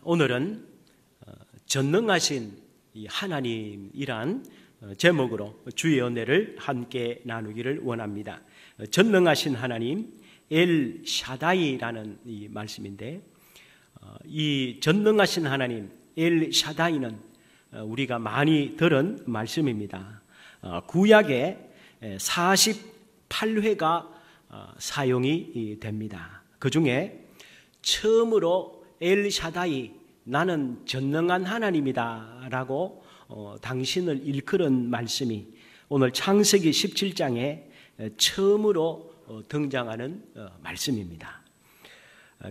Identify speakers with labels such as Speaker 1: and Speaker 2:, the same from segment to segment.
Speaker 1: 오늘은 전능하신 이 하나님이란 제목으로 주의 은혜를 함께 나누기를 원합니다. 전능하신 하나님, 엘 샤다이라는 이 말씀인데, 이 전능하신 하나님 엘 샤다이는 우리가 많이 들은 말씀입니다. 구약에 48회가 사용이 됩니다. 그 중에 처음으로 엘 샤다이, 나는 전능한 하나님이다 라고 당신을 일컬은 말씀이 오늘 창세기 17장에 처음으로 등장하는 말씀입니다.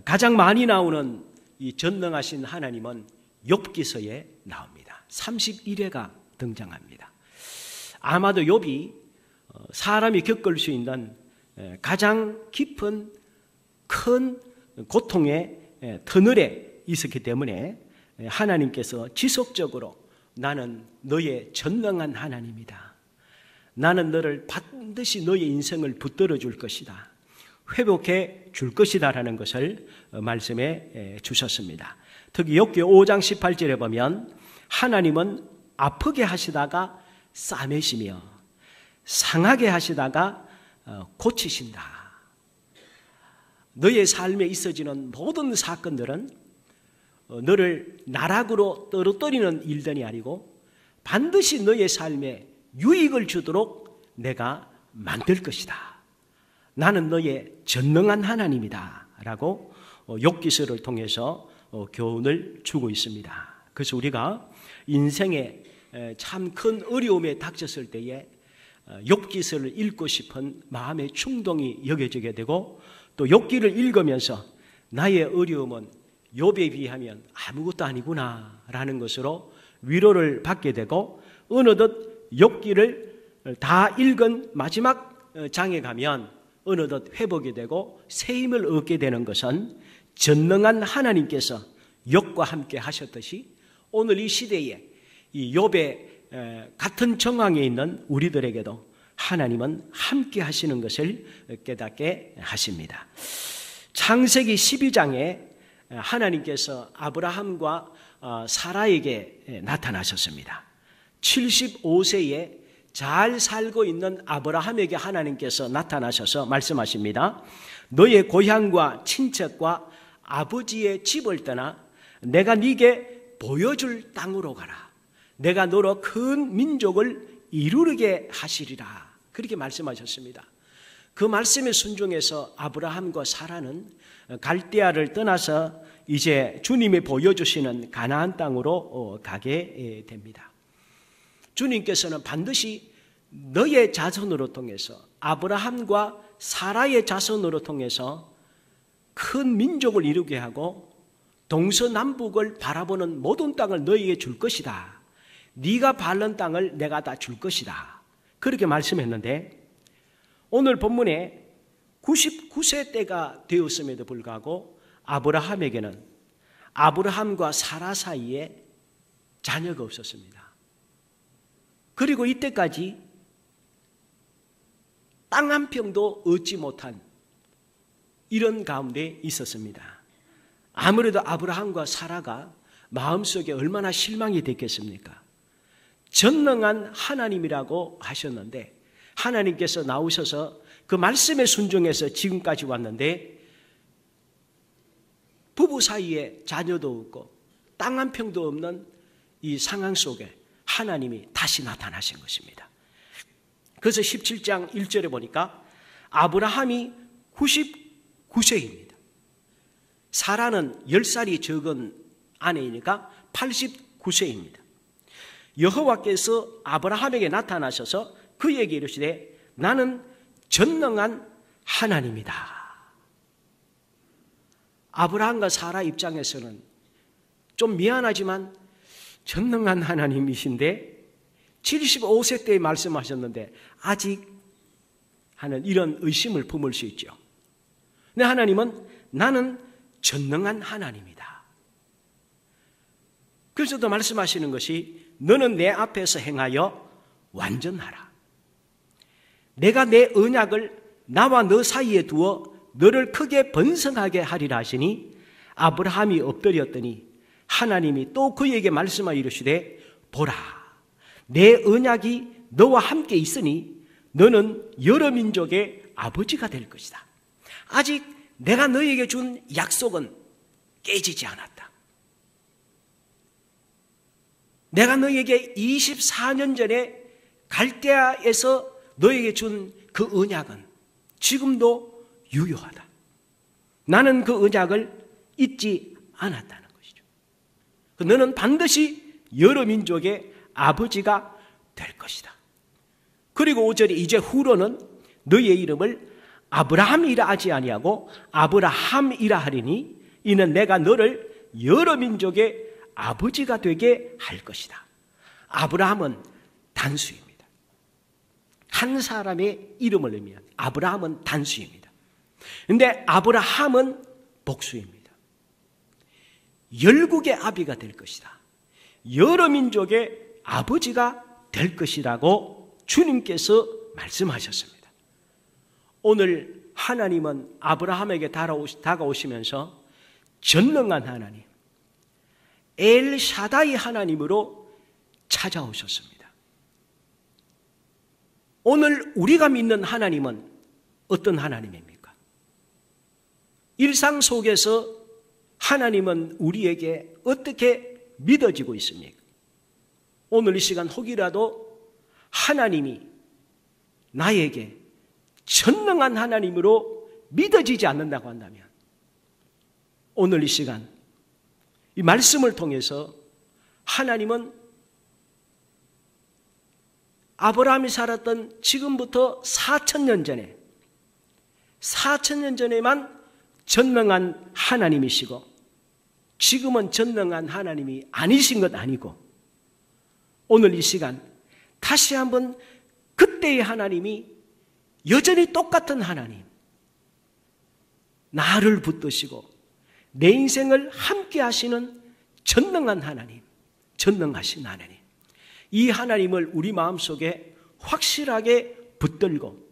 Speaker 1: 가장 많이 나오는 이 전능하신 하나님은 욥기서에 나옵니다. 31회가 등장합니다. 아마도 욥이 사람이 겪을 수 있는 가장 깊은 큰 고통의 터널에 있었기 때문에 하나님께서 지속적으로 나는 너의 전능한 하나님이다. 나는 너를 반드시 너의 인생을 붙들어 줄 것이다. 회복해 줄 것이다 라는 것을 말씀해 주셨습니다. 특히 욥기 5장 18절에 보면 하나님은 아프게 하시다가 싸매시며 상하게 하시다가 고치신다. 너의 삶에 있어지는 모든 사건들은 너를 나락으로 떨어뜨리는 일들이 아니고 반드시 너의 삶에 유익을 주도록 내가 만들 것이다. 나는 너의 전능한 하나님이다 라고 욥기서를 통해서 교훈을 주고 있습니다. 그래서 우리가 인생에 참 큰 어려움에 닥쳤을 때에 욥기서를 읽고 싶은 마음의 충동이 여겨지게 되고, 또 욥기를 읽으면서 나의 어려움은 욥에 비하면 아무것도 아니구나 라는 것으로 위로를 받게 되고, 어느덧 욥기를 다 읽은 마지막 장에 가면 어느덧 회복이 되고 새 힘을 얻게 되는 것은 전능한 하나님께서 욥과 함께 하셨듯이 오늘 이 시대에 이 욥의 같은 정황에 있는 우리들에게도 하나님은 함께 하시는 것을 깨닫게 하십니다. 창세기 12장에 하나님께서 아브라함과 사라에게 나타나셨습니다. 75세에 잘 살고 있는 아브라함에게 하나님께서 나타나셔서 말씀하십니다. 너의 고향과 친척과 아버지의 집을 떠나 내가 네게 보여줄 땅으로 가라. 내가 너로 큰 민족을 이루게 하시리라. 그렇게 말씀하셨습니다. 그 말씀에 순종해서 아브라함과 사라는 갈대아를 떠나서 이제 주님이 보여주시는 가나안 땅으로 가게 됩니다. 주님께서는 반드시 너의 자손으로 통해서, 아브라함과 사라의 자손으로 통해서 큰 민족을 이루게 하고 동서남북을 바라보는 모든 땅을 너에게 줄 것이다. 네가 밟는 땅을 내가 다 줄 것이다. 그렇게 말씀했는데, 오늘 본문에 99세 때가 되었음에도 불구하고 아브라함에게는 아브라함과 사라 사이에 자녀가 없었습니다. 그리고 이때까지 땅 한 평도 얻지 못한 이런 가운데 있었습니다. 아무래도 아브라함과 사라가 마음속에 얼마나 실망이 됐겠습니까? 전능한 하나님이라고 하셨는데 하나님께서 나오셔서 그 말씀에 순종해서 지금까지 왔는데 부부 사이에 자녀도 없고 땅 한 평도 없는 이 상황 속에 하나님이 다시 나타나신 것입니다. 그래서 17장 1절에 보니까 아브라함이 99세입니다. 사라는 10살이 적은 아내이니까 89세입니다. 여호와께서 아브라함에게 나타나셔서 그에게 이르시되 나는 전능한 하나님이다. 아브라함과 사라 입장에서는 좀 미안하지만 전능한 하나님이신데 75세 때 말씀하셨는데 아직 하는 이런 의심을 품을 수 있죠. 근데 하나님은 나는 전능한 하나님이다. 그래서 또 말씀하시는 것이 너는 내 앞에서 행하여 완전하라. 내가 내 언약을 나와 너 사이에 두어 너를 크게 번성하게 하리라 하시니 아브라함이 엎드렸더니 하나님이 또 그에게 말씀하여 이르시되 보라 내 언약이 너와 함께 있으니 너는 여러 민족의 아버지가 될 것이다. 아직 내가 너에게 준 약속은 깨지지 않았다. 내가 너에게 24년 전에 갈대아에서 너에게 준 그 언약은 지금도 유효하다. 나는 그 언약을 잊지 않았다는 것이죠. 너는 반드시 여러 민족의 아버지가 될 것이다. 그리고 5절에 이제 후로는 너의 이름을 아브라함이라 하지 아니하고 아브라함이라 하리니 이는 내가 너를 여러 민족의 아버지가 되게 할 것이다. 아브라함은 단수입니다. 한 사람의 이름을 의미합니다. 아브라함은 단수입니다. 그런데 아브라함은 복수입니다. 열국의 아비가 될 것이다. 여러 민족의 아버지가 될 것이라고 주님께서 말씀하셨습니다. 오늘 하나님은 아브라함에게 다가오시면서 전능한 하나님, 엘샤다이 하나님으로 찾아오셨습니다. 오늘 우리가 믿는 하나님은 어떤 하나님입니까? 일상 속에서 하나님은 우리에게 어떻게 믿어지고 있습니까? 오늘 이 시간 혹이라도 하나님이 나에게 전능한 하나님으로 믿어지지 않는다고 한다면 오늘 이 시간 이 말씀을 통해서 하나님은 아브라함이 살았던 지금부터 4,000년 전에만 전능한 하나님이시고 지금은 전능한 하나님이 아니신 것 아니고 오늘 이 시간 다시 한번 그때의 하나님이 여전히 똑같은 하나님, 나를 붙드시고 내 인생을 함께 하시는 전능한 하나님, 전능하신 하나님, 이 하나님을 우리 마음속에 확실하게 붙들고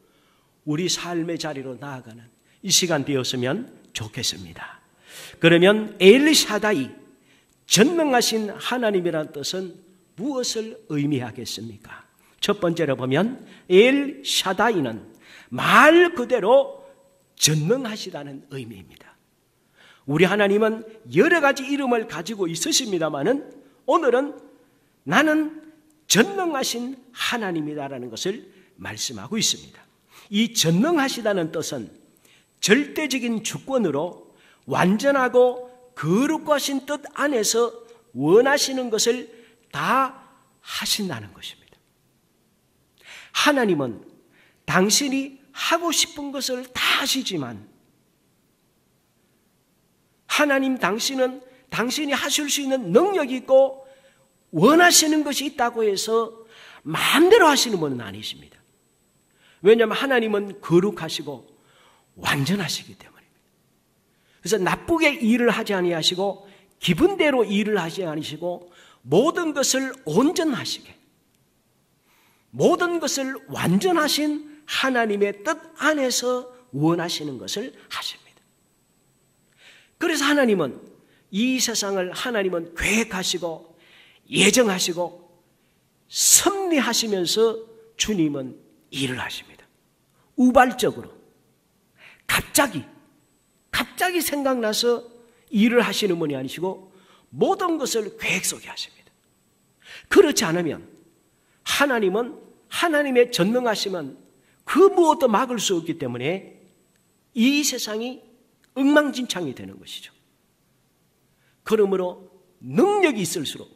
Speaker 1: 우리 삶의 자리로 나아가는 이 시간 되었으면 좋겠습니다. 그러면 엘샤다이, 전능하신 하나님이라는 뜻은 무엇을 의미하겠습니까? 첫 번째로 보면 엘샤다이는 말 그대로 전능하시다는 의미입니다. 우리 하나님은 여러 가지 이름을 가지고 있으십니다마는 오늘은 나는 전능하신 하나님이다라는 것을 말씀하고 있습니다. 이 전능하시다는 뜻은 절대적인 주권으로 완전하고 거룩하신 뜻 안에서 원하시는 것을 다 하신다는 것입니다. 하나님은 당신이 하고 싶은 것을 다 하시지만 하나님 당신은 당신이 하실 수 있는 능력이 있고 원하시는 것이 있다고 해서 마음대로 하시는 분은 아니십니다. 왜냐하면 하나님은 거룩하시고 완전하시기 때문입니다. 그래서 나쁘게 일을 하지 아니하시고 기분대로 일을 하지 않으시고 모든 것을 온전하시게 모든 것을 완전하신 하나님의 뜻 안에서 원하시는 것을 하십니다. 그래서 하나님은 이 세상을 하나님은 계획하시고 예정하시고 섭리하시면서 주님은 일을 하십니다. 우발적으로 갑자기 생각나서 일을 하시는 분이 아니시고 모든 것을 계획 속에 하십니다. 그렇지 않으면 하나님은 하나님의 전능하심은 그 무엇도 막을 수 없기 때문에 이 세상이 엉망진창이 되는 것이죠. 그러므로 능력이 있을수록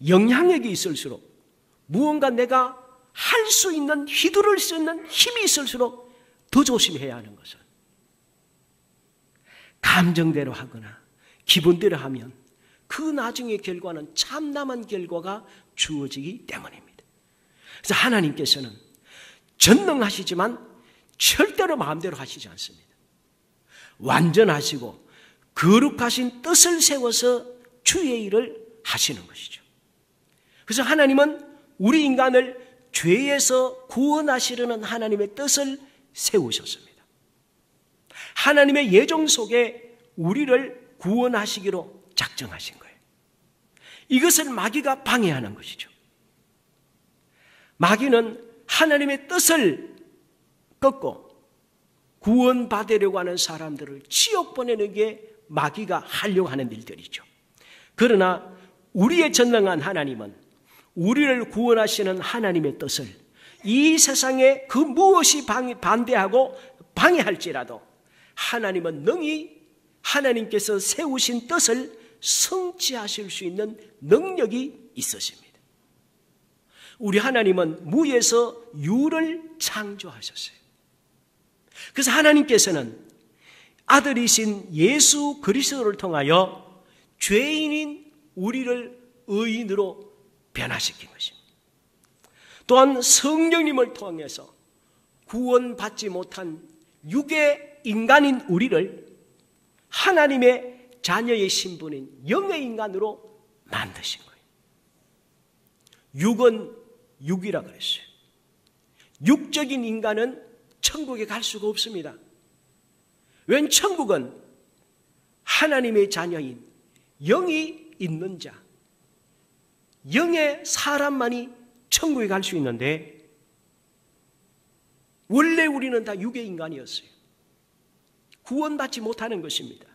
Speaker 1: 영향력이 있을수록 무언가 내가 할 수 있는 휘두를 수 있는 힘이 있을수록 더 조심해야 하는 것은 감정대로 하거나 기분대로 하면 그 나중의 결과는 참담한 결과가 주어지기 때문입니다. 그래서 하나님께서는 전능하시지만 절대로 마음대로 하시지 않습니다. 완전하시고 거룩하신 뜻을 세워서 주의 일을 하시는 것이죠. 그래서 하나님은 우리 인간을 죄에서 구원하시려는 하나님의 뜻을 세우셨습니다. 하나님의 예정 속에 우리를 구원하시기로 작정하신 거예요. 이것을 마귀가 방해하는 것이죠. 마귀는 하나님의 뜻을 꺾고 구원받으려고 하는 사람들을 지옥 보내는 게 마귀가 하려고 하는 일들이죠. 그러나 우리의 전능한 하나님은 우리를 구원하시는 하나님의 뜻을 이 세상에 그 무엇이 반대하고 방해할지라도 하나님은 능히 하나님께서 세우신 뜻을 성취하실 수 있는 능력이 있으십니다. 우리 하나님은 무에서 유를 창조하셨어요. 그래서 하나님께서는 아들이신 예수 그리스도를 통하여 죄인인 우리를 의인으로 변화시킨 것입니다. 또한 성령님을 통해서 구원받지 못한 육의 인간인 우리를 하나님의 자녀의 신분인 영의 인간으로 만드신 거예요. 육은 육이라 그랬어요. 육적인 인간은 천국에 갈 수가 없습니다. 웬 천국은 하나님의 자녀인 영이 있는 자, 영의 사람만이 천국에 갈 수 있는데 원래 우리는 다 육의 인간이었어요. 구원받지 못하는 것입니다.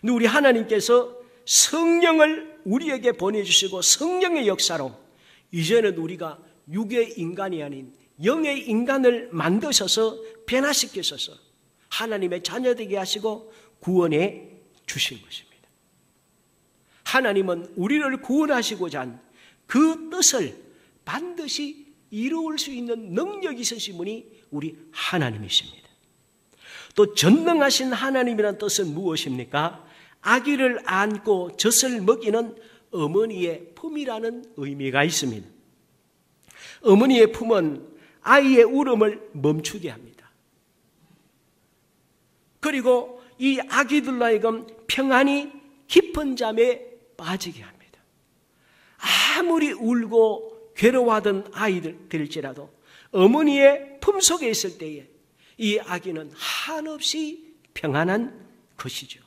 Speaker 1: 근데 우리 하나님께서 성령을 우리에게 보내주시고 성령의 역사로 이제는 우리가 육의 인간이 아닌 영의 인간을 만드셔서 변화시키셔서 하나님의 자녀되게 하시고 구원해 주신 것입니다. 하나님은 우리를 구원하시고자 한 그 뜻을 반드시 이루을 수 있는 능력이 있으신 분이 우리 하나님이십니다. 또 전능하신 하나님이라는 뜻은 무엇입니까? 아기를 안고 젖을 먹이는 어머니의 품이라는 의미가 있습니다. 어머니의 품은 아이의 울음을 멈추게 합니다. 그리고 이 아기들로 하여금 평안히 깊은 잠에 빠지게 합니다. 아무리 울고 괴로워하던 아이들일지라도 어머니의 품속에 있을 때에 이 아기는 한없이 평안한 것이죠.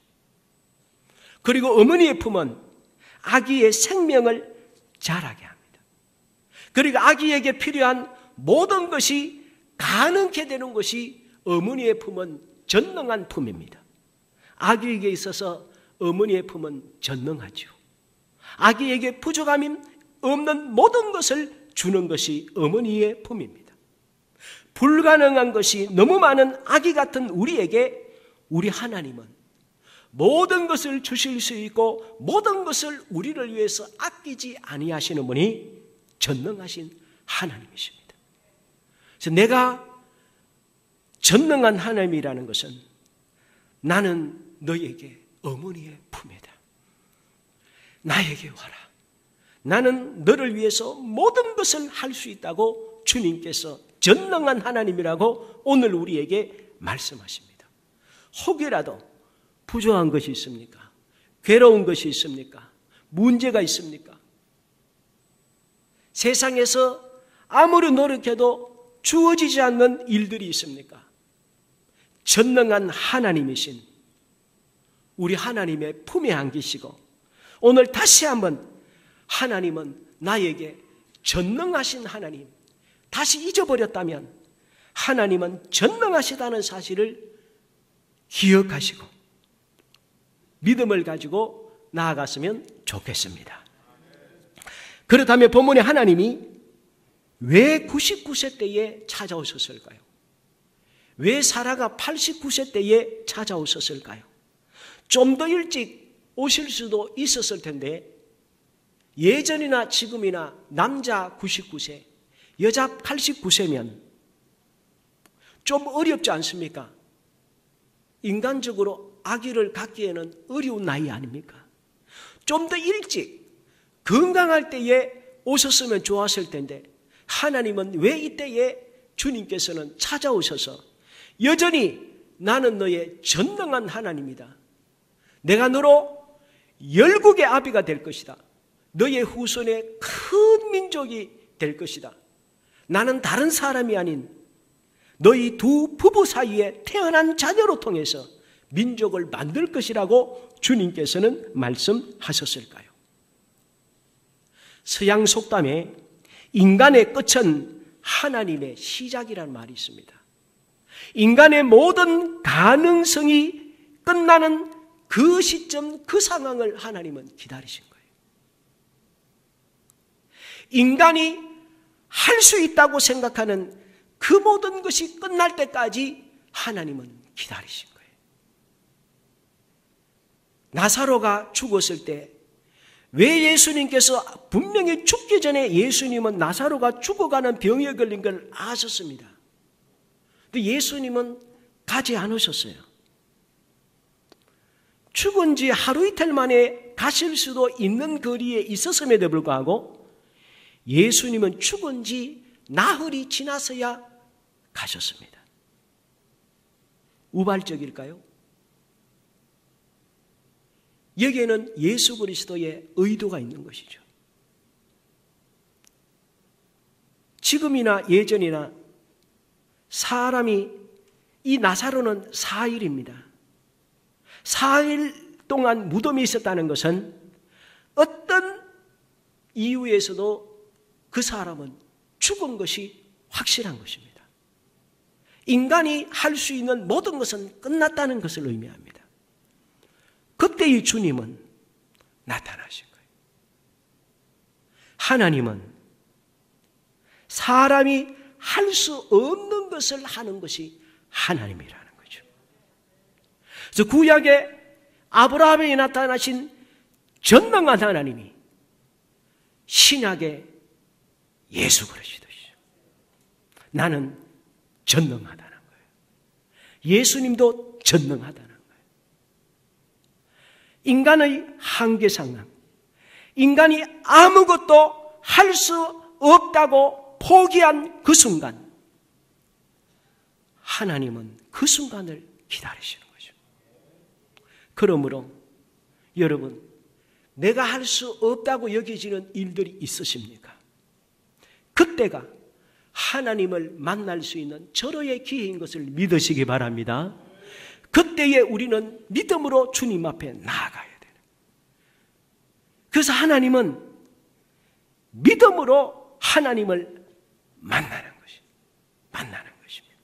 Speaker 1: 그리고 어머니의 품은 아기의 생명을 자라게 합니다. 그리고 아기에게 필요한 모든 것이 가능케 되는 것이 어머니의 품은 전능한 품입니다. 아기에게 있어서 어머니의 품은 전능하죠. 아기에게 부족함이 없는 모든 것을 주는 것이 어머니의 품입니다. 불가능한 것이 너무 많은 아기 같은 우리에게 우리 하나님은 모든 것을 주실 수 있고 모든 것을 우리를 위해서 아끼지 아니하시는 분이 전능하신 하나님이십니다. 그래서 내가 전능한 하나님이라는 것은 나는 너에게 어머니의 품이다. 나에게 와라. 나는 너를 위해서 모든 것을 할 수 있다고 주님께서 전능한 하나님이라고 오늘 우리에게 말씀하십니다. 혹이라도 부족한 것이 있습니까? 괴로운 것이 있습니까? 문제가 있습니까? 세상에서 아무리 노력해도 주어지지 않는 일들이 있습니까? 전능한 하나님이신 우리 하나님의 품에 안기시고 오늘 다시 한번 하나님은 나에게 전능하신 하나님, 다시 잊어버렸다면 하나님은 전능하시다는 사실을 기억하시고 믿음을 가지고 나아갔으면 좋겠습니다. 그렇다면 본문의 하나님이 왜 99세 때에 찾아오셨을까요? 왜 사라가 89세 때에 찾아오셨을까요? 좀 더 일찍 오실 수도 있었을 텐데 예전이나 지금이나 남자 99세, 여자 89세면 좀 어렵지 않습니까? 인간적으로 아기를 갖기에는 어려운 나이 아닙니까? 좀 더 일찍 건강할 때에 오셨으면 좋았을 텐데 하나님은 왜 이때에 주님께서는 찾아오셔서 여전히 나는 너의 전능한 하나님이다. 내가 너로 열국의 아비가 될 것이다. 너의 후손의 큰 민족이 될 것이다. 나는 다른 사람이 아닌 너희 두 부부 사이에 태어난 자녀로 통해서 민족을 만들 것이라고 주님께서는 말씀하셨을까요? 서양 속담에 인간의 끝은 하나님의 시작이라는 말이 있습니다. 인간의 모든 가능성이 끝나는 그 시점, 그 상황을 하나님은 기다리신 거예요. 인간이 할 수 있다고 생각하는 그 모든 것이 끝날 때까지 하나님은 기다리신 거예요. 나사로가 죽었을 때 왜 예수님께서 분명히 죽기 전에 예수님은 나사로가 죽어가는 병에 걸린 걸 아셨습니다. 근데 예수님은 가지 않으셨어요. 죽은 지 하루 이틀 만에 가실 수도 있는 거리에 있었음에도 불구하고 예수님은 죽은 지 나흘이 지나서야 가셨습니다. 우발적일까요? 여기에는 예수 그리스도의 의도가 있는 것이죠. 지금이나 예전이나 사람이 이 나사로는 4일입니다. 4일 동안 무덤에 있었다는 것은 어떤 이유에서도 그 사람은 죽은 것이 확실한 것입니다. 인간이 할 수 있는 모든 것은 끝났다는 것을 의미합니다. 그때의 주님은 나타나신 거예요. 하나님은 사람이 할 수 없는 것을 하는 것이 하나님이라는 거죠. 그래서 구약에 아브라함에 나타나신 전능한 하나님이 신약에 예수 그리스도시죠. 나는 전능하다는 거예요. 예수님도 전능하다는 거예요. 인간의 한계 상황, 인간이 아무것도 할 수 없다고 포기한 그 순간, 하나님은 그 순간을 기다리시는 거죠. 그러므로 여러분, 내가 할 수 없다고 여겨지는 일들이 있으십니까? 그때가 하나님을 만날 수 있는 절호의 기회인 것을 믿으시기 바랍니다. 그때에 우리는 믿음으로 주님 앞에 나아가야 돼요. 그래서 하나님은 믿음으로 하나님을 만나는 것입니다.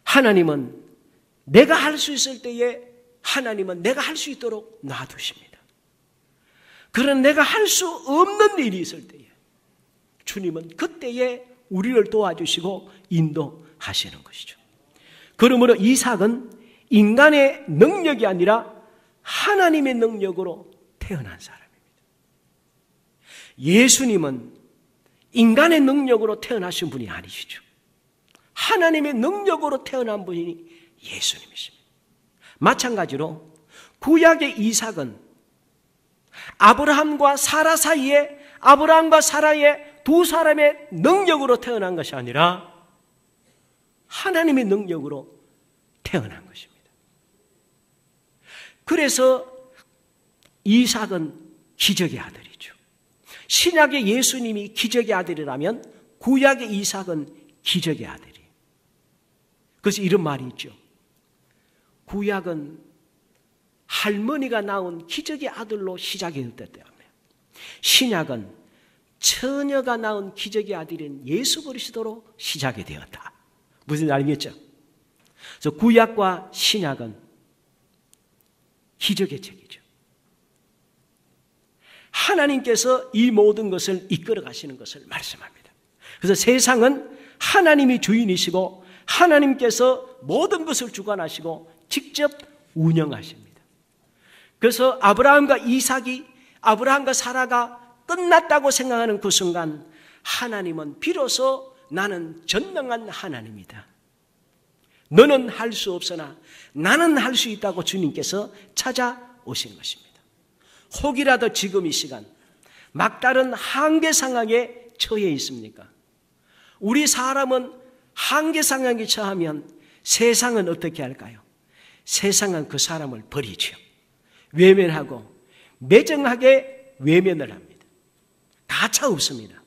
Speaker 1: 하나님은 내가 할 수 있을 때에 하나님은 내가 할 수 있도록 놔두십니다. 그런 내가 할 수 없는 일이 있을 때에 주님은 그때에 우리를 도와주시고 인도하시는 것이죠. 그러므로 이삭은 인간의 능력이 아니라 하나님의 능력으로 태어난 사람입니다. 예수님은 인간의 능력으로 태어나신 분이 아니시죠. 하나님의 능력으로 태어난 분이 예수님이십니다. 마찬가지로 구약의 이삭은 아브라함과 사라 사이에 아브라함과 사라의 두 사람의 능력으로 태어난 것이 아니라 하나님의 능력으로 태어난 것입니다. 그래서 이삭은 기적의 아들이죠. 신약의 예수님이 기적의 아들이라면 구약의 이삭은 기적의 아들이에요. 그래서 이런 말이 있죠. 구약은 할머니가 낳은 기적의 아들로 시작이 됐다며, 신약은 처녀가 낳은 기적의 아들인 예수 그리스도로 시작이 되었다. 무슨 알겠죠? 그래서 구약과 신약은 기적의 책이죠. 하나님께서 이 모든 것을 이끌어 가시는 것을 말씀합니다. 그래서 세상은 하나님이 주인이시고 하나님께서 모든 것을 주관하시고 직접 운영하십니다. 그래서 아브라함과 이삭이, 아브라함과 사라가 끝났다고 생각하는 그 순간 하나님은 비로소 나는 전능한 하나님이다. 너는 할 수 없으나 나는 할 수 있다고 주님께서 찾아오신 것입니다. 혹이라도 지금 이 시간 막다른 한계 상황에 처해 있습니까? 우리 사람은 한계 상황에 처하면 세상은 어떻게 할까요? 세상은 그 사람을 버리죠. 외면하고 매정하게 외면을 합니다. 가차 없습니다.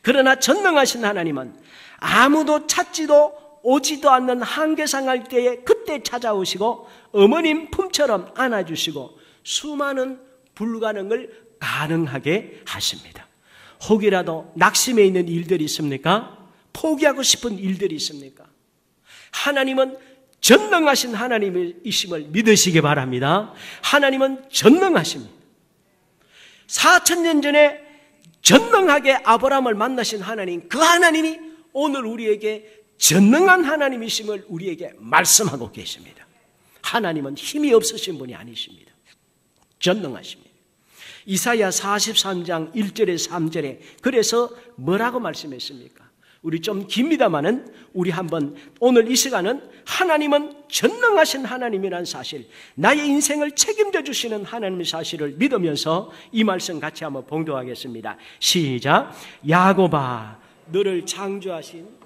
Speaker 1: 그러나 전능하신 하나님은 아무도 찾지도 오지도 않는 한계 상할 때에 그때 찾아오시고 어머님 품처럼 안아주시고 수많은 불가능을 가능하게 하십니다. 혹이라도 낙심해 있는 일들이 있습니까? 포기하고 싶은 일들이 있습니까? 하나님은 전능하신 하나님이심을 믿으시기 바랍니다. 하나님은 전능하십니다. 4,000년 전에 전능하게 아브라함을 만나신 하나님, 그 하나님이 오늘 우리에게 전능한 하나님이심을 우리에게 말씀하고 계십니다. 하나님은 힘이 없으신 분이 아니십니다. 전능하십니다. 이사야 43장 1절에 3절에 그래서 뭐라고 말씀했습니까? 우리 좀 깁니다마는 우리 한번 오늘 이 시간은 하나님은 전능하신 하나님이라는 사실, 나의 인생을 책임져 주시는 하나님의 사실을 믿으면서 이 말씀 같이 한번 봉독하겠습니다. 시작. 야곱아, 너를 창조하신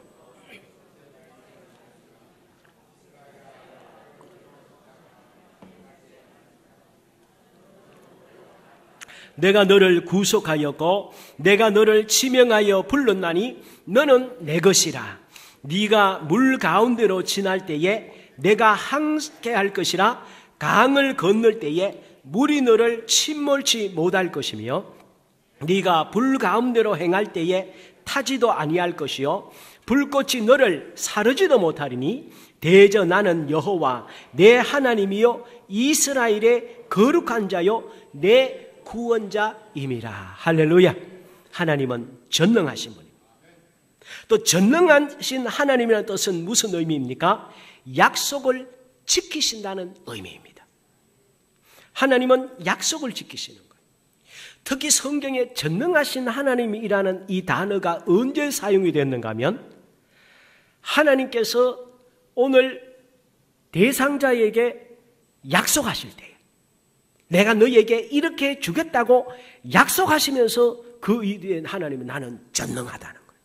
Speaker 1: 내가 너를 구속하였고 내가 너를 지명하여 불렀나니 너는 내 것이라. 네가 물 가운데로 지날 때에 내가 함께할 것이라. 강을 건널 때에 물이 너를 침몰치 못할 것이며 네가 불 가운데로 행할 때에 타지도 아니할 것이요 불꽃이 너를 사르지도 못하리니 대저 나는 여호와 내 하나님이요 이스라엘의 거룩한 자요 내 구원자임이라. 할렐루야. 하나님은 전능하신 분입니다. 또 전능하신 하나님이라는 뜻은 무슨 의미입니까? 약속을 지키신다는 의미입니다. 하나님은 약속을 지키시는 거예요. 특히 성경에 전능하신 하나님이라는 이 단어가 언제 사용이 됐는가 하면 하나님께서 오늘 대상자에게 약속하실 때 내가 너에게 이렇게 주겠다고 약속하시면서 그 이후에 하나님은 나는 전능하다는 거예요.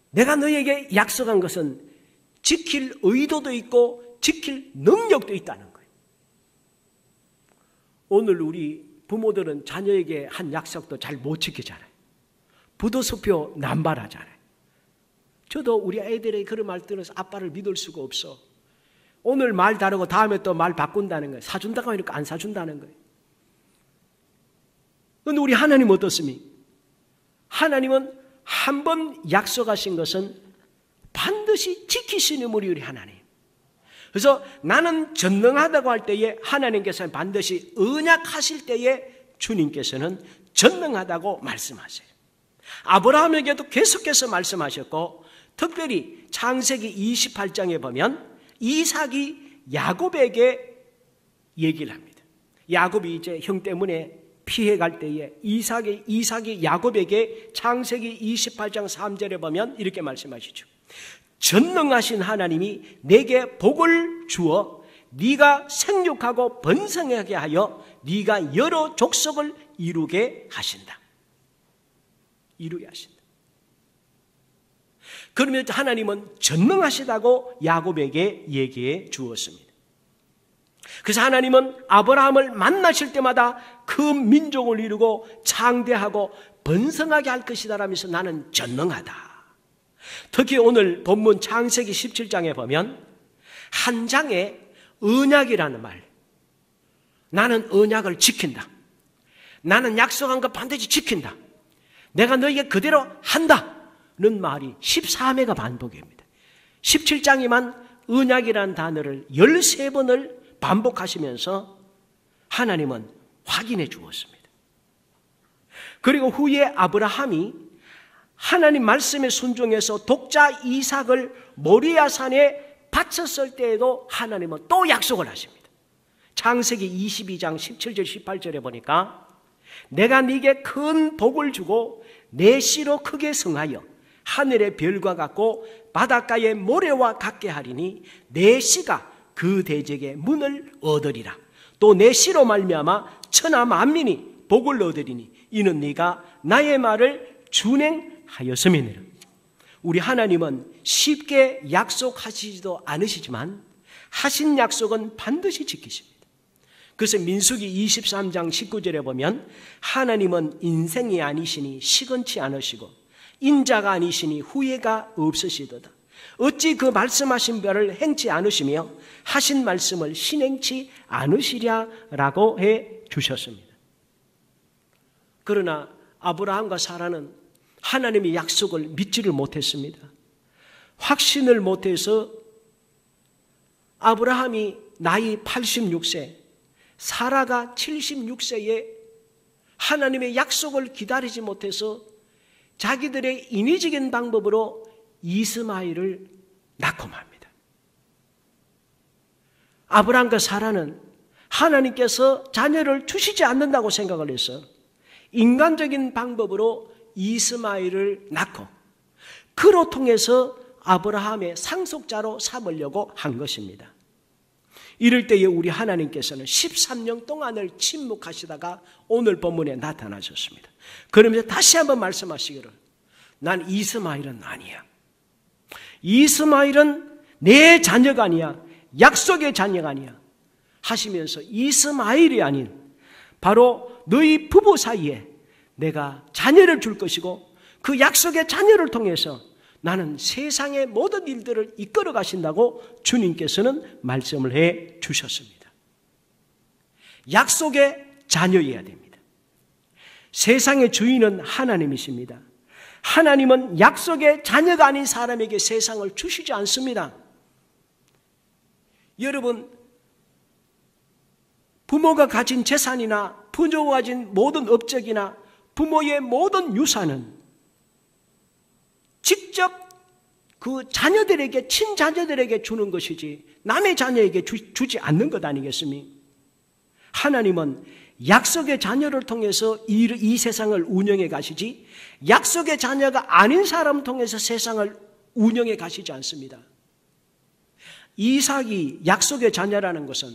Speaker 1: 내가 너에게 약속한 것은 지킬 의도도 있고 지킬 능력도 있다는 거예요. 오늘 우리 부모들은 자녀에게 한 약속도 잘 못 지키잖아요. 부도수표 남발하잖아요. 저도 우리 애들의 그런 말 들어서 아빠를 믿을 수가 없어. 오늘 말 다르고 다음에 또 말 바꾼다는 거예요. 사준다고 하니까 안 사준다는 거예요. 그런데 우리 하나님 어떻습니까? 하나님은 한 번 약속하신 것은 반드시 지키시는 우리 하나님. 그래서 나는 전능하다고 할 때에 하나님께서는 반드시 언약하실 때에 주님께서는 전능하다고 말씀하세요. 아브라함에게도 계속해서 말씀하셨고 특별히 창세기 28장에 보면 이삭이 야곱에게 얘기를 합니다. 야곱이 이제 형 때문에 피해갈 때에 이삭이 야곱에게 창세기 28장 3절에 보면 이렇게 말씀하시죠. 전능하신 하나님이 내게 복을 주어 네가 생육하고 번성하게 하여 네가 여러 족속을 이루게 하신다. 이루게 하신다. 그러면 하나님은 전능하시다고 야곱에게 얘기해 주었습니다. 그래서 하나님은 아브라함을 만나실 때마다 그 민족을 이루고 창대하고 번성하게 할 것이다 라면서 나는 전능하다. 특히 오늘 본문 창세기 17장에 보면 한 장에 언약이라는 말, 나는 언약을 지킨다. 나는 약속한 거 반드시 지킨다. 내가 너에게 그대로 한다. 는 말이 14회가 반복입니다. 17장에만 언약이라는 단어를 13번을 반복하시면서 하나님은 확인해 주었습니다. 그리고 후에 아브라함이 하나님 말씀에 순종해서 독자 이삭을 모리아산에 바쳤을 때에도 하나님은 또 약속을 하십니다. 창세기 22장 17절 18절에 보니까 내가 네게 큰 복을 주고 내 씨로 크게 성하여 하늘의 별과 같고 바닷가의 모래와 같게 하리니 내 씨가 그 대적의 문을 얻으리라. 또 내 씨로 말미암아 천하 만민이 복을 얻으리니 이는 네가 나의 말을 준행하였음이니라. 우리 하나님은 쉽게 약속하시지도 않으시지만 하신 약속은 반드시 지키십니다. 그래서 민수기 23장 19절에 보면 하나님은 인생이 아니시니 시건치 않으시고 인자가 아니시니 후회가 없으시도다. 어찌 그 말씀하신 바를 행치 않으시며 하신 말씀을 실행치 않으시랴라고 해 주셨습니다. 그러나 아브라함과 사라는 하나님의 약속을 믿지를 못했습니다. 확신을 못해서 아브라함이 나이 86세, 사라가 76세에 하나님의 약속을 기다리지 못해서 자기들의 인위적인 방법으로 이스마엘을 낳고 맙니다. 아브라함과 사라는 하나님께서 자녀를 주시지 않는다고 생각을 해서 인간적인 방법으로 이스마엘을 낳고 그로 통해서 아브라함의 상속자로 삼으려고 한 것입니다. 이럴 때에 우리 하나님께서는 13년 동안을 침묵하시다가 오늘 본문에 나타나셨습니다. 그러면서 다시 한번 말씀하시기를 난 이스마엘은 아니야. 이스마엘은 내 자녀가 아니야. 약속의 자녀가 아니야. 하시면서 이스마엘이 아닌 바로 너희 부부 사이에 내가 자녀를 줄 것이고 그 약속의 자녀를 통해서 나는 세상의 모든 일들을 이끌어 가신다고 주님께서는 말씀을 해 주셨습니다. 약속의 자녀여야 됩니다. 세상의 주인은 하나님이십니다. 하나님은 약속의 자녀가 아닌 사람에게 세상을 주시지 않습니다. 여러분, 부모가 가진 재산이나 부모가 가진 모든 업적이나 부모의 모든 유산은 직접 그 자녀들에게, 친자녀들에게 주는 것이지 남의 자녀에게 주지 않는 것 아니겠습니까? 하나님은 약속의 자녀를 통해서 이 세상을 운영해 가시지 약속의 자녀가 아닌 사람을 통해서 세상을 운영해 가시지 않습니다. 이삭이 약속의 자녀라는 것은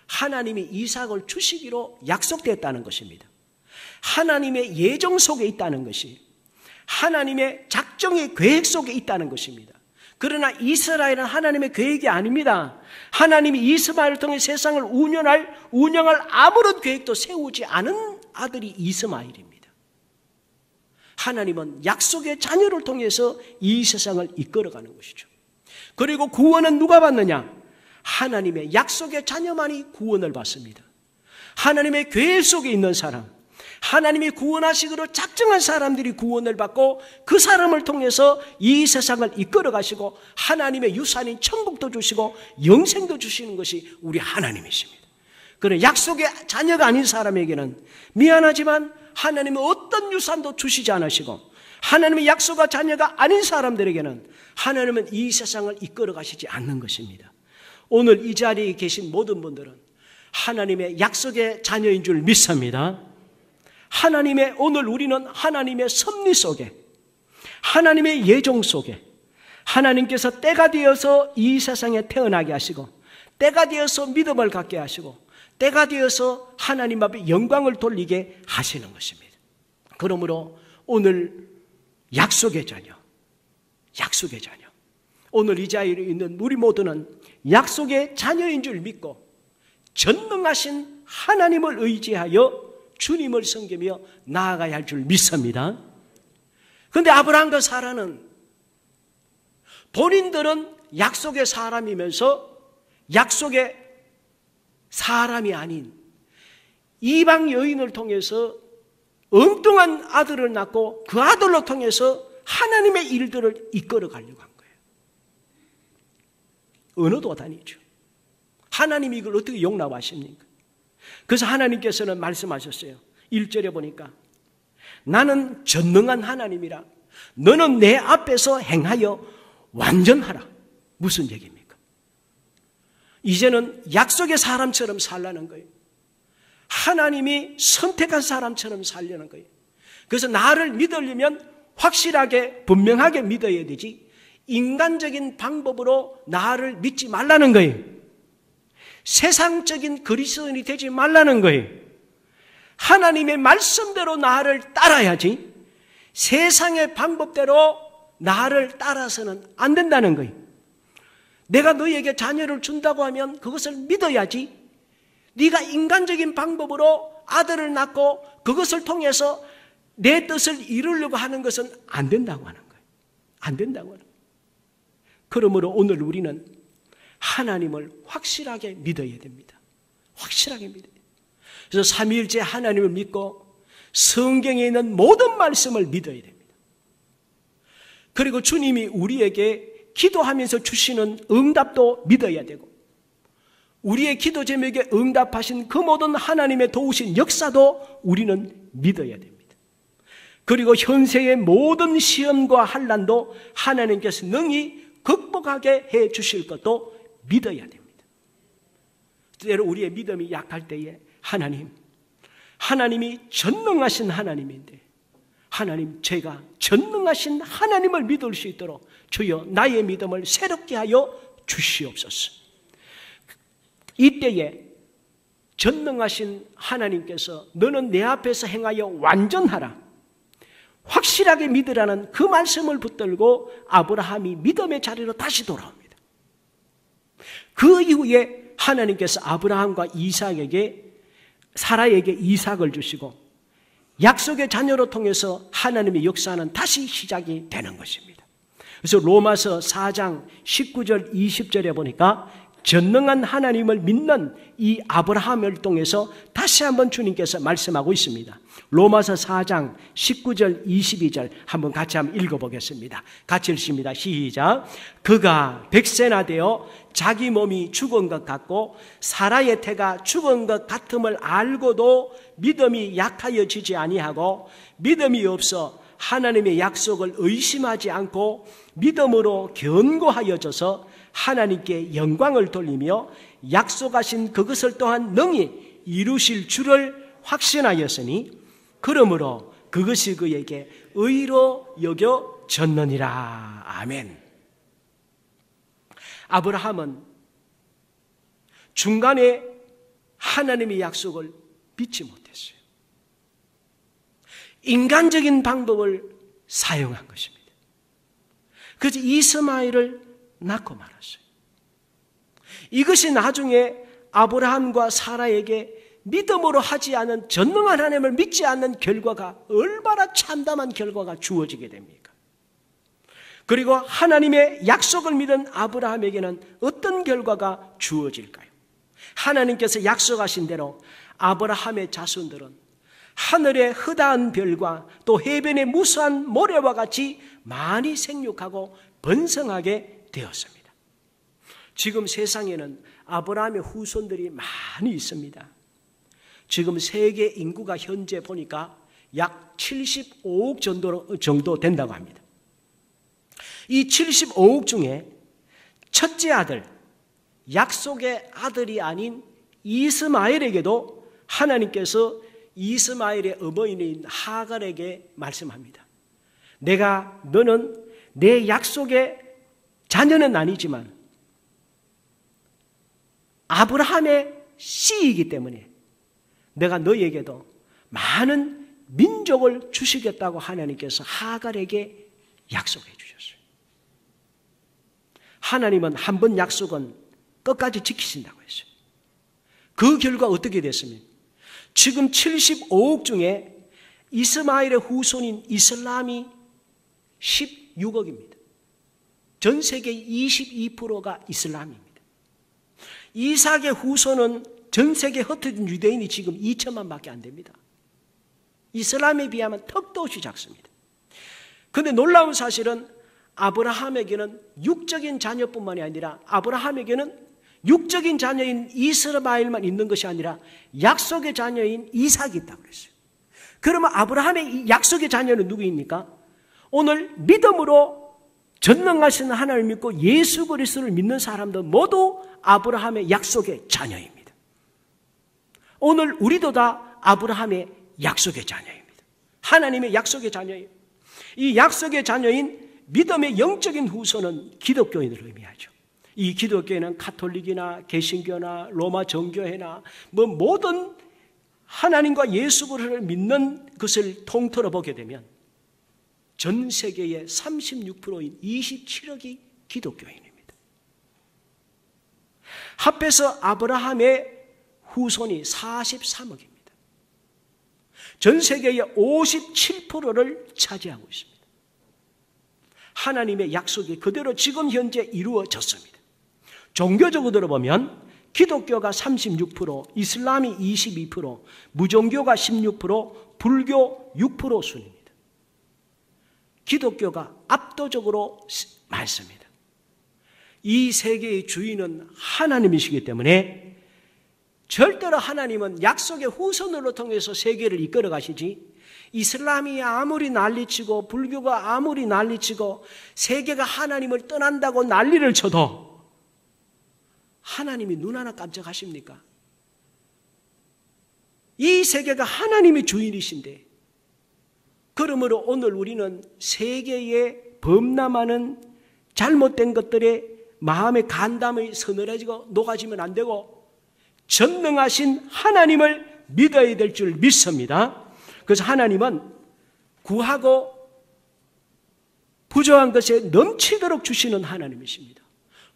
Speaker 1: 하나님이 이삭을 주시기로 약속됐다는 것입니다. 하나님의 예정 속에 있다는 것이 하나님의 작정의 계획 속에 있다는 것입니다. 그러나 이스라엘은 하나님의 계획이 아닙니다. 하나님이 이스마엘을 통해 세상을 운영할 아무런 계획도 세우지 않은 아들이 이스마엘입니다. 하나님은 약속의 자녀를 통해서 이 세상을 이끌어가는 것이죠. 그리고 구원은 누가 받느냐? 하나님의 약속의 자녀만이 구원을 받습니다. 하나님의 계획 속에 있는 사람, 하나님이 구원하시기로 작정한 사람들이 구원을 받고 그 사람을 통해서 이 세상을 이끌어 가시고 하나님의 유산인 천국도 주시고 영생도 주시는 것이 우리 하나님이십니다. 그러나 약속의 자녀가 아닌 사람에게는 미안하지만 하나님은 어떤 유산도 주시지 않으시고 하나님의 약속의 자녀가 아닌 사람들에게는 하나님은 이 세상을 이끌어 가시지 않는 것입니다. 오늘 이 자리에 계신 모든 분들은 하나님의 약속의 자녀인 줄 믿습니다. 하나님의 오늘 우리는 하나님의 섭리 속에 하나님의 예정 속에 하나님께서 때가 되어서 이 세상에 태어나게 하시고 때가 되어서 믿음을 갖게 하시고 때가 되어서 하나님 앞에 영광을 돌리게 하시는 것입니다. 그러므로 오늘 약속의 자녀 오늘 이 자리에 있는 우리 모두는 약속의 자녀인 줄 믿고 전능하신 하나님을 의지하여 주님을 섬기며 나아가야 할 줄 믿습니다. 그런데 아브라함과 사라는 본인들은 약속의 사람이면서 약속의 사람이 아닌 이방 여인을 통해서 엉뚱한 아들을 낳고 그 아들로 통해서 하나님의 일들을 이끌어 가려고 한 거예요. 언어도 다니죠. 하나님이 이걸 어떻게 용납하십니까? 그래서 하나님께서는 말씀하셨어요. 1절에 보니까 나는 전능한 하나님이라 너는 내 앞에서 행하여 완전하라. 무슨 얘기입니까? 이제는 약속의 사람처럼 살라는 거예요. 하나님이 선택한 사람처럼 살려는 거예요. 그래서 나를 믿으려면 확실하게 분명하게 믿어야 되지 인간적인 방법으로 나를 믿지 말라는 거예요. 세상적인 그리스도인이 되지 말라는 거예요. 하나님의 말씀대로 나를 따라야지 세상의 방법대로 나를 따라서는 안 된다는 거예요. 내가 너에게 자녀를 준다고 하면 그것을 믿어야지 네가 인간적인 방법으로 아들을 낳고 그것을 통해서 내 뜻을 이루려고 하는 것은 안 된다고 하는 거예요. 안 된다고 하는 거예요. 그러므로 오늘 우리는 하나님을 확실하게 믿어야 됩니다. 확실하게 믿어야 돼요. 그래서 삼위일체 하나님을 믿고 성경에 있는 모든 말씀을 믿어야 됩니다. 그리고 주님이 우리에게 기도하면서 주시는 응답도 믿어야 되고, 우리의 기도 제목에 응답하신 그 모든 하나님의 도우신 역사도 우리는 믿어야 됩니다. 그리고 현세의 모든 시험과 환난도 하나님께서 능히 극복하게 해 주실 것도 믿어야 됩니다. 때로 우리의 믿음이 약할 때에 하나님이 전능하신 하나님인데, 하나님, 제가 전능하신 하나님을 믿을 수 있도록 주여 나의 믿음을 새롭게 하여 주시옵소서. 이때에 전능하신 하나님께서 너는 내 앞에서 행하여 완전하라, 확실하게 믿으라는 그 말씀을 붙들고 아브라함이 믿음의 자리로 다시 돌아옵니다. 그 이후에 하나님께서 아브라함과 사라에게 이삭을 주시고 약속의 자녀로 통해서 하나님의 역사는 다시 시작이 되는 것입니다. 그래서 로마서 4장 19절 20절에 보니까 전능한 하나님을 믿는 이 아브라함을 통해서 다시 한번 주님께서 말씀하고 있습니다. 로마서 4장 19절 22절 한번 같이 한번 읽어보겠습니다. 같이 읽습니다. 시작. 그가 100세나 되어 자기 몸이 죽은 것 같고 사라의 태가 죽은 것 같음을 알고도 믿음이 약하여지지 아니하고 믿음이 없어 하나님의 약속을 의심하지 않고 믿음으로 견고하여져서 하나님께 영광을 돌리며 약속하신 그것을 또한 능히 이루실 줄을 확신하였으니 그러므로 그것이 그에게 의로 여겨졌느니라. 아멘. 아브라함은 중간에 하나님의 약속을 믿지 못했어요. 인간적인 방법을 사용한 것입니다. 그래서 이스마엘을 낳고 말았어요. 이것이 나중에 아브라함과 사라에게 믿음으로 하지 않은 전능한 하나님을 믿지 않는 결과가 얼마나 참담한 결과가 주어지게 됩니까? 그리고 하나님의 약속을 믿은 아브라함에게는 어떤 결과가 주어질까요? 하나님께서 약속하신 대로 아브라함의 자손들은 하늘의 흐다한 별과 또 해변의 무수한 모래와 같이 많이 생육하고 번성하게 되었습니다. 지금 세상에는 아브라함의 후손들이 많이 있습니다. 지금 세계 인구가 현재 보니까 약 75억 정도 된다고 합니다. 이 75억 중에 첫째 아들, 약속의 아들이 아닌 이스마엘에게도 하나님께서 이스마엘의 어머니인 하갈에게 말씀합니다. 너는 내 약속의 자녀는 아니지만 아브라함의 씨이기 때문에 내가 너에게도 많은 민족을 주시겠다고 하나님께서 하갈에게 약속해 주셨어요. 하나님은 한 번 약속은 끝까지 지키신다고 했어요. 그 결과 어떻게 됐습니까? 지금 75억 중에 이스마엘의 후손인 이슬람이 16억입니다. 전 세계의 22%가 이슬람입니다. 이삭의 후손은 전 세계 흩어진 유대인이 지금 2천만 밖에 안 됩니다. 이슬람에 비하면 턱도 없이 작습니다. 그런데 놀라운 사실은 아브라함에게는 육적인 자녀뿐만이 아니라 아브라함에게는 육적인 자녀인 이스마엘만 있는 것이 아니라 약속의 자녀인 이삭이 있다고 그랬어요. 그러면 아브라함의 약속의 자녀는 누구입니까? 오늘 믿음으로 전능하신 하나님을 믿고 예수 그리스도를 믿는 사람들 모두 아브라함의 약속의 자녀입니다. 오늘 우리도 다 아브라함의 약속의 자녀입니다. 하나님의 약속의 자녀예요. 이 약속의 자녀인 믿음의 영적인 후손은 기독교인을 의미하죠. 이 기독교회는 가톨릭이나 개신교나 로마 정교회나 모든 하나님과 예수 그리스도를 믿는 것을 통틀어 보게 되면 전 세계의 36%인 27억이 기독교인입니다. 합해서 아브라함의 후손이 43억입니다. 전 세계의 57%를 차지하고 있습니다. 하나님의 약속이 그대로 지금 현재 이루어졌습니다. 종교적으로 보면 기독교가 36%, 이슬람이 22%, 무종교가 16%, 불교 6% 순입니다. 기독교가 압도적으로 많습니다. 이 세계의 주인은 하나님이시기 때문에 절대로 하나님은 약속의 후손으로 통해서 세계를 이끌어 가시지, 이슬람이 아무리 난리치고 불교가 아무리 난리치고 세계가 하나님을 떠난다고 난리를 쳐도 하나님이 눈 하나 깜짝하십니까? 이 세계가 하나님의 주인이신데, 그러므로 오늘 우리는 세계에 범람하는 잘못된 것들에 마음의 간담이 서늘해지고 녹아지면 안 되고 전능하신 하나님을 믿어야 될 줄 믿습니다. 그래서 하나님은 구하고 부족한 것에 넘치도록 주시는 하나님이십니다.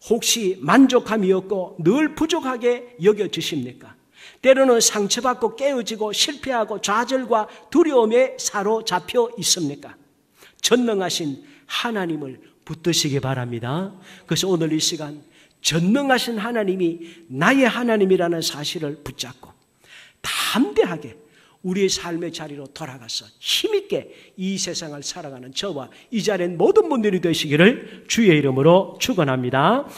Speaker 1: 혹시 만족함이 없고 늘 부족하게 여겨지십니까? 때로는 상처받고 깨어지고 실패하고 좌절과 두려움에 사로잡혀 있습니까? 전능하신 하나님을 붙드시기 바랍니다. 그래서 오늘 이 시간 전능하신 하나님이 나의 하나님이라는 사실을 붙잡고 담대하게 우리의 삶의 자리로 돌아가서 힘있게 이 세상을 살아가는 저와 이 자리에 모든 분들이 되시기를 주의 이름으로 축원합니다.